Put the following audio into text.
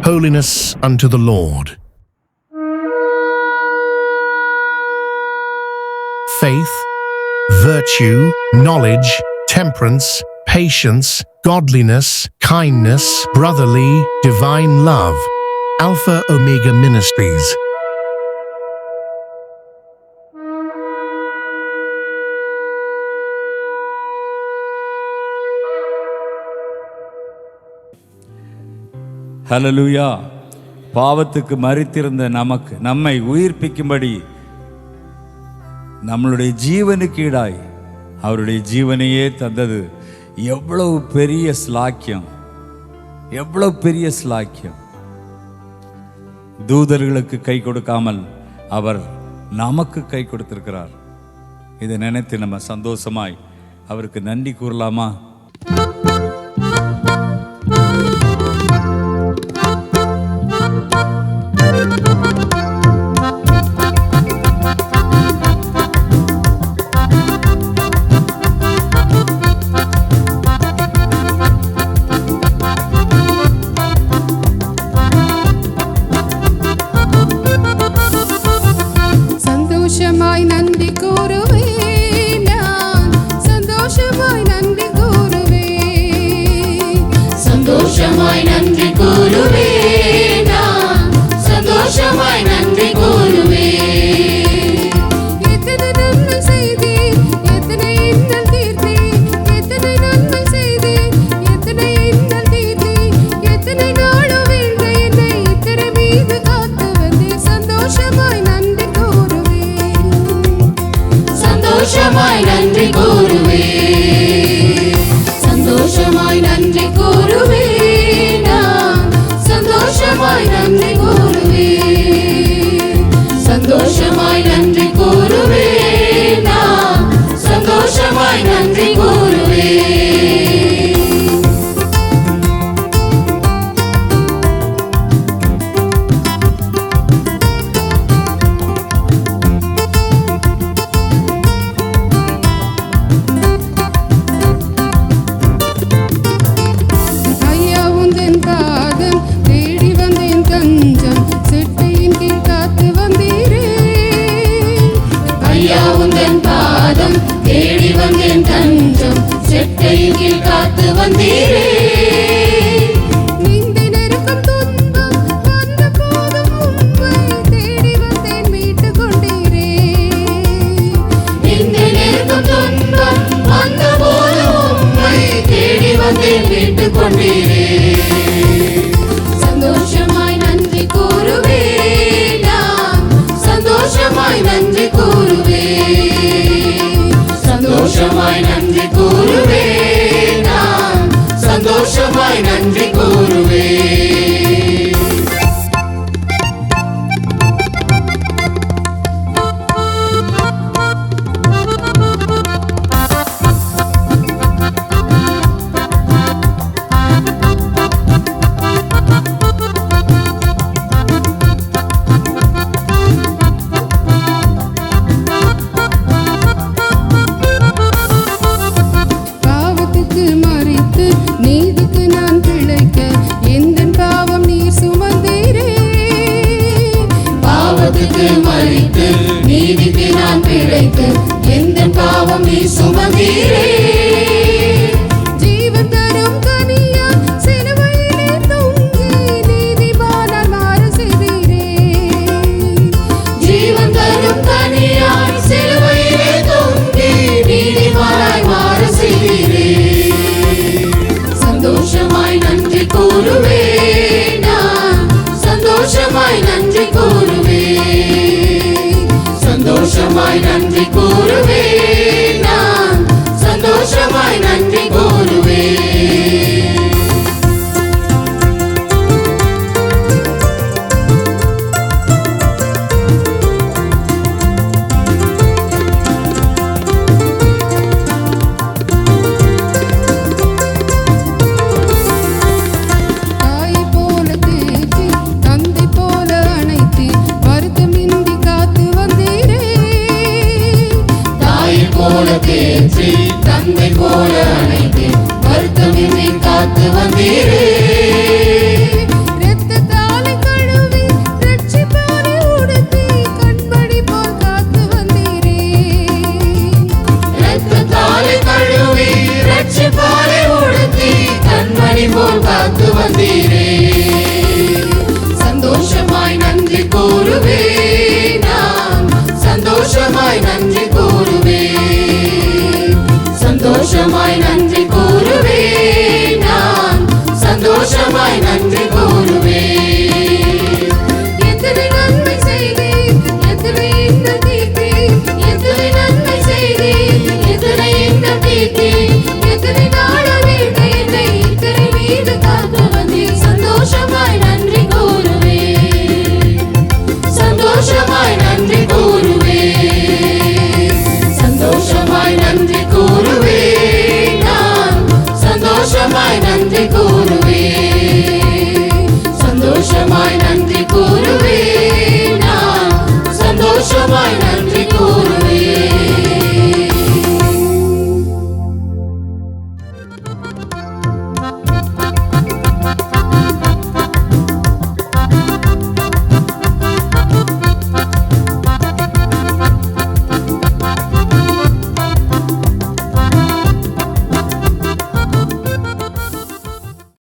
holiness unto the Lord. Faith, virtue, knowledge, temperance, patience, godliness, kindness, brotherly, divine love. Alpha Omega Ministries. ஹல்லேலூயா. பாவத்துக்கு மரித்திருந்த நம்மை உயிர்ப்பிக்கும்படி நம்மளுடைய ஜீவனுக்கு ஈடாய் அவருடைய ஜீவனையே தந்தது எவ்வளவு பெரிய ஸ்லாக்கியம், எவ்வளவு பெரிய ஸ்லாக்கியம். தூதர்களுக்கு கை கொடுக்காமல் அவர் நமக்கு கை கொடுத்திருக்கிறார். இதை நினைத்து நம்ம சந்தோஷமாய் அவருக்கு நன்றி கூறலாமா? சந்தோஷமாய் நன்றி கூறுவேன் நான், சந்தோஷமாய் நன்றி கூறுவேன், சந்தோஷமாய் நன்றி கூறுவேன் நான், சந்தோஷமாய் நன்றி கூறுவேன். எத்தனை நன்மை செய்தீர், எத்தனை இன்னல் தீர்த்தீர், எத்தனை நன்மை செய்தீர், எத்தனை இன்னல் தீர்த்தீர், எத்தனை நாளும் வீழ்ந்த என்னை இத்தனை மீது காத்து வந்தீர். சந்தோஷமாய் நன்றி கூறுவேன், சந்தோஷமாய் நன்றி கூறுவேன், சந்தோஷமாய் நன்றி கூறுவேன் நான், சந்தோஷமாய் நன்றி கூறுவேன், சந்தோஷமாய் நன்றி கூறுவேன் நான், சந்தோஷமாய் நன்றி கூறுவேன். ஐயா உந்தன் பாதம் தேடி வந்தேன் தஞ்சம், செட்டையின் கீழ் காத்து வந்தீரே. ஐயா உந்தன் பாதம் தேடி வந்தேன் தஞ்சம், செட்டையின் கீழ் காத்து வந்தீரே. நிந்தை நெருக்கம் துன்பம் வந்த போதும் உம்மை தேடி வந்தேன் மீட்டுக் கொண்டீரே. நிந்தை நெருக்கம் துன்பம் வந்தபோது உம்மை தேடி வந்தேன் மீட்டுக் கொண்டீரே. சந்தோஷமாய் நன்றி கூறுவேன் நான், சந்தோஷமாய் நன்றி கூறுவேன், சந்தோஷமாய் நன்றி கூறுவேன் நான், சந்தோஷமாய் நன்றி கூறுவேன். பாவத்துக்கு மறித்து நீதிக்கு நான் பிழைக்க எந்தன் பாவம் நீர் சுமந்தீரே. பாவத்துக்கு மறித்து நீதிக்கு நான் பிழைத்து எந்தன் பாவம் நீ சுமந்தீரே. ஜீவன் தரும் கனியா சிலுவையிலே தொங்கி நீதிமானாய் மாற செய்தீரே. ஜீவன் தரும் கனியாய் சிலுவையிலே தொங்கி நீதிமானாய் மாற செய்தீரே. சந்தோஷமாய் நன்றி கூறுவேன் நான், சந்தோஷமாய் நன்றி கூறுவேன், சந்தோஷமாய் நன்றி கூறுவேன் நான், சந்தோஷமாய் நன்றி கூறுவேன். தாயை போல தேற்றி தந்தை போல அணைத்தி வருத்தமின்றி காத்து வந்தீரே. தாயை போல தேற்றி தந்தை போல அணை போல் காத்து வந்தீரே. சந்தோஷமாய் நன்றி கூறுவே.